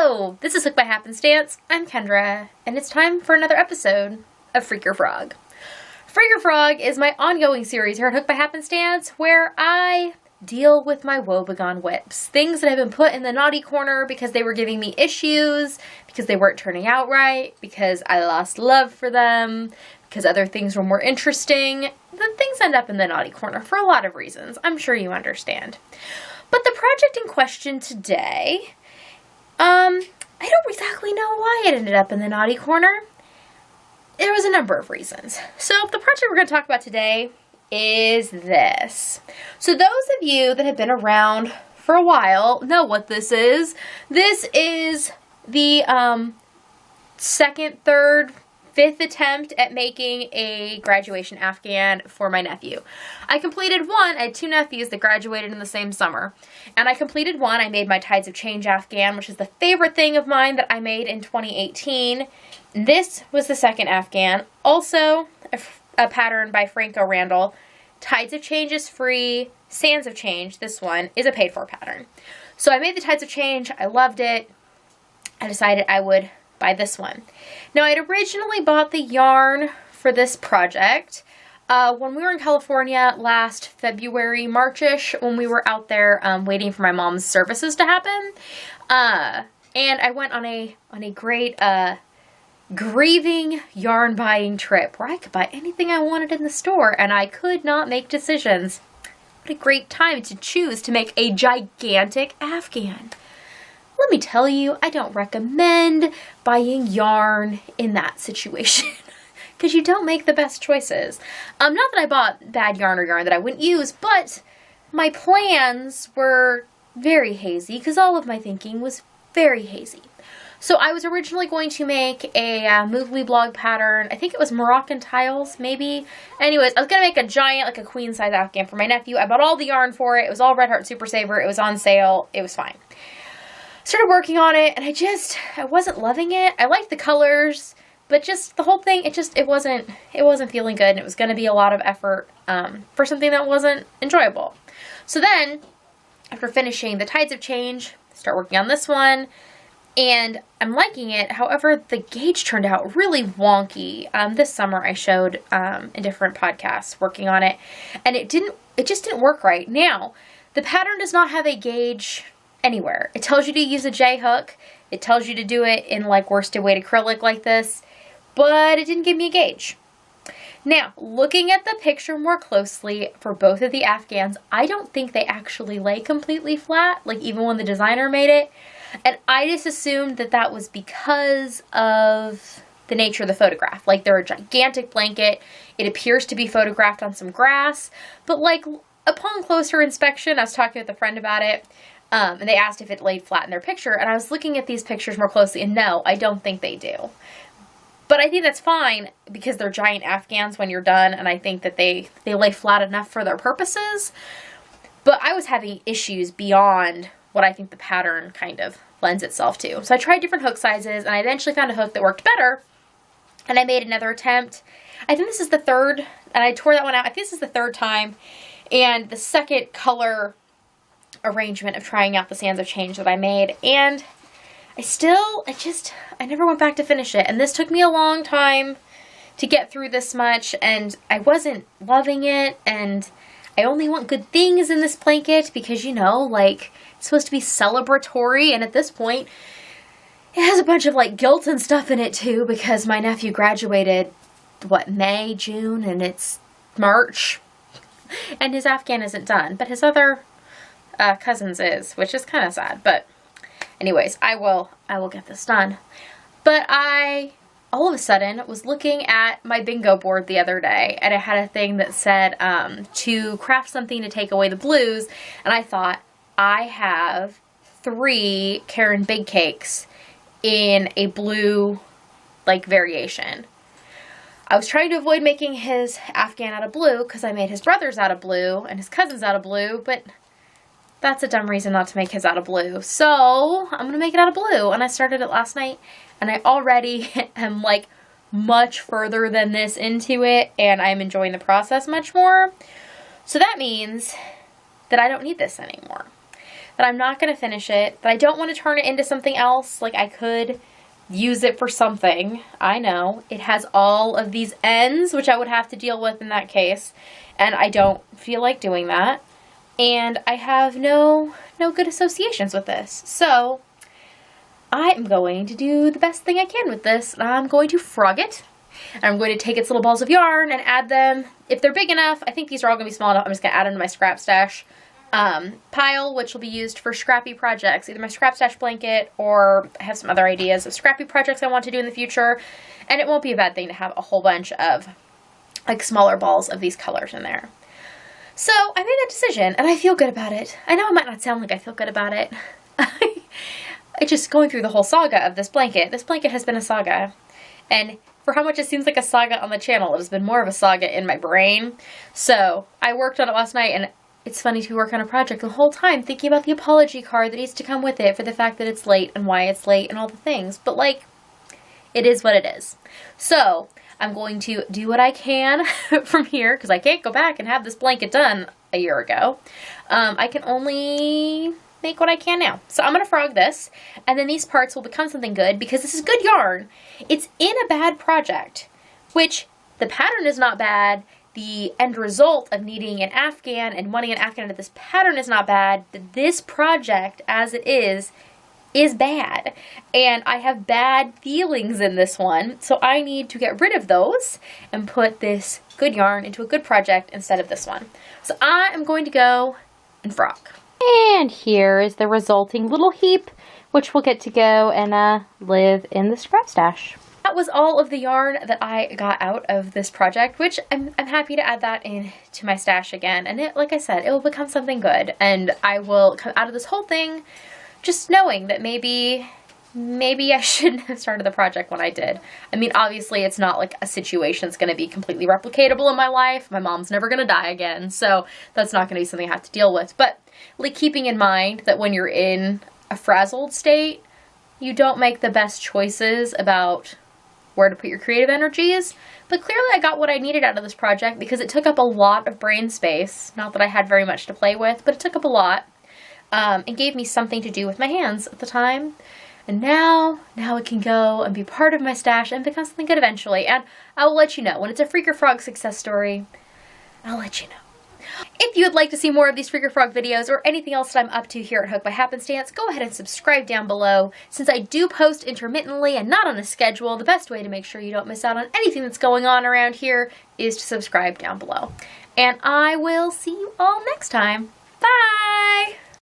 Hello, this is Hooked by Happenstance. I'm Kendra, and it's time for another episode of Freak Your Frog. Freak Your Frog is my ongoing series here at Hooked by Happenstance, where I deal with my woebegone whips. Things that have been put in the naughty corner because they were giving me issues, because they weren't turning out right, because I lost love for them, because other things were more interesting. Then things end up in the naughty corner for a lot of reasons. I'm sure you understand. But the project in question today, I don't exactly know why it ended up in the naughty corner. There was a number of reasons. So the project we're going to talk about today is this. So those of you that have been around for a while know what this is. This is the second, third, fifth attempt at making a graduation Afghan for my nephew. I completed one. I had two nephews that graduated in the same summer. And I completed one. I made my Tides of Change Afghan, which is the favorite thing of mine that I made in 2018. This was the second Afghan. Also, a pattern by Franco Randall. Tides of Change is free. Sands of Change, this one, is a paid-for pattern. So I made the Tides of Change. I loved it. I decided I would buy this one. Now, I had originally bought the yarn for this project when we were in California last February, March-ish, when we were out there waiting for my mom's services to happen. And I went on a great grieving yarn buying trip where I could buy anything I wanted in the store and I could not make decisions. What a great time to choose to make a gigantic Afghan. Let me tell you, I don't recommend buying yarn in that situation because you don't make the best choices. Not that I bought bad yarn or yarn that I wouldn't use, but my plans were very hazy because all of my thinking was very hazy. So I was originally going to make a Movely blog pattern. I think it was Moroccan tiles, maybe. Anyways, I was going to make a giant, like a queen size Afghan for my nephew. I bought all the yarn for it. It was all Red Heart Super Saver. It was on sale. It was fine. Started working on it, and I wasn't loving it. I liked the colors, but just the whole thing, it wasn't feeling good, and it was going to be a lot of effort for something that wasn't enjoyable. So then, after finishing the Tides of Change, start working on this one, and I'm liking it. However, the gauge turned out really wonky. This summer, I showed in different podcasts working on it, and it just didn't work right. Now, the pattern does not have a gauge anywhere. It tells you to use a J-hook. It tells you to do it in like worsted weight acrylic like this, but it didn't give me a gauge. Now, looking at the picture more closely for both of the Afghans, I don't think they actually lay completely flat, like even when the designer made it. And I just assumed that that was because of the nature of the photograph. Like they're a gigantic blanket. It appears to be photographed on some grass, but like upon closer inspection, I was talking with a friend about it, and they asked if it laid flat in their picture, and I was looking at these pictures more closely, and no, I don't think they do. But I think that's fine, because they're giant Afghans when you're done, and I think that they lay flat enough for their purposes. But I was having issues beyond what I think the pattern kind of lends itself to. So I tried different hook sizes, and I eventually found a hook that worked better, and I made another attempt. I think this is the third, and I tore that one out. I think this is the third time, and the second color arrangement of trying out the Sands of Change that I made, and I never went back to finish it, and this took me a long time to get through this much, and I wasn't loving it, and I only want good things in this blanket because, you know, like, it's supposed to be celebratory, and at this point, it has a bunch of, like, guilt and stuff in it, too, because my nephew graduated, May, June, and it's March, and his Afghan isn't done, but his other cousins is, which is kind of sad, but anyways, I will get this done. But I all of a sudden was looking at my bingo board the other day, and it had a thing that said to craft something to take away the blues, and I thought, I have 3 Karen Big Cakes in a blue like variation. I was trying to avoid making his Afghan out of blue because I made his brothers out of blue and his cousins out of blue, but that's a dumb reason not to make his out of blue. So I'm going to make it out of blue. And I started it last night, and I already am like much further than this into it, and I'm enjoying the process much more. So that means that I don't need this anymore. that I'm not going to finish it, that I don't want to turn it into something else. Like, I could use it for something. I know. It has all of these ends, which I would have to deal with in that case, and I don't feel like doing that. And I have no good associations with this. So I am going to do the best thing I can with this. I'm going to frog it. And I'm going to take its little balls of yarn and add them. If they're big enough, I think these are all going to be small enough, I'm just going to add them to my scrap stash pile, which will be used for scrappy projects. Either my scrap stash blanket, or I have some other ideas of scrappy projects I want to do in the future. And it won't be a bad thing to have a whole bunch of like smaller balls of these colors in there. So I made that decision and I feel good about it. I know it might not sound like I feel good about it. It's just going through the whole saga of this blanket. This blanket has been a saga. And for how much it seems like a saga on the channel, it has been more of a saga in my brain. So I worked on it last night, and it's funny to work on a project the whole time thinking about the apology card that needs to come with it for the fact that it's late and why it's late and all the things. But like, it is what it is. So I'm going to do what I can from here, because I can't go back and have this blanket done a year ago. I can only make what I can now. So I'm going to frog this, and then these parts will become something good because this is good yarn. It's in a bad project, which the pattern is not bad. The end result of needing an afghan and wanting an afghan into this pattern is not bad. This project, as it is bad. And I have bad feelings in this one, so I need to get rid of those and put this good yarn into a good project instead of this one. So I am going to go and frog. And here is the resulting little heap, which will get to go and live in the scrap stash. That was all of the yarn that I got out of this project, which I'm happy to add that in to my stash again. And it, like I said, it will become something good. And I will come out of this whole thing just knowing that maybe I shouldn't have started the project when I did. I mean, obviously it's not like a situation that's going to be completely replicatable in my life. My mom's never going to die again, so that's not going to be something I have to deal with. But like, keeping in mind that when you're in a frazzled state, you don't make the best choices about where to put your creative energies. But clearly I got what I needed out of this project because it took up a lot of brain space. Not that I had very much to play with, but it took up a lot. And gave me something to do with my hands at the time. And now it can go and be part of my stash and become something good eventually. And I will let you know. When it's a Freaker Frog success story, I'll let you know. If you would like to see more of these Freaker Frog videos or anything else that I'm up to here at Hooked by Happenstance, go ahead and subscribe down below. Since I do post intermittently and not on a schedule, the best way to make sure you don't miss out on anything that's going on around here is to subscribe down below. And I will see you all next time. Bye!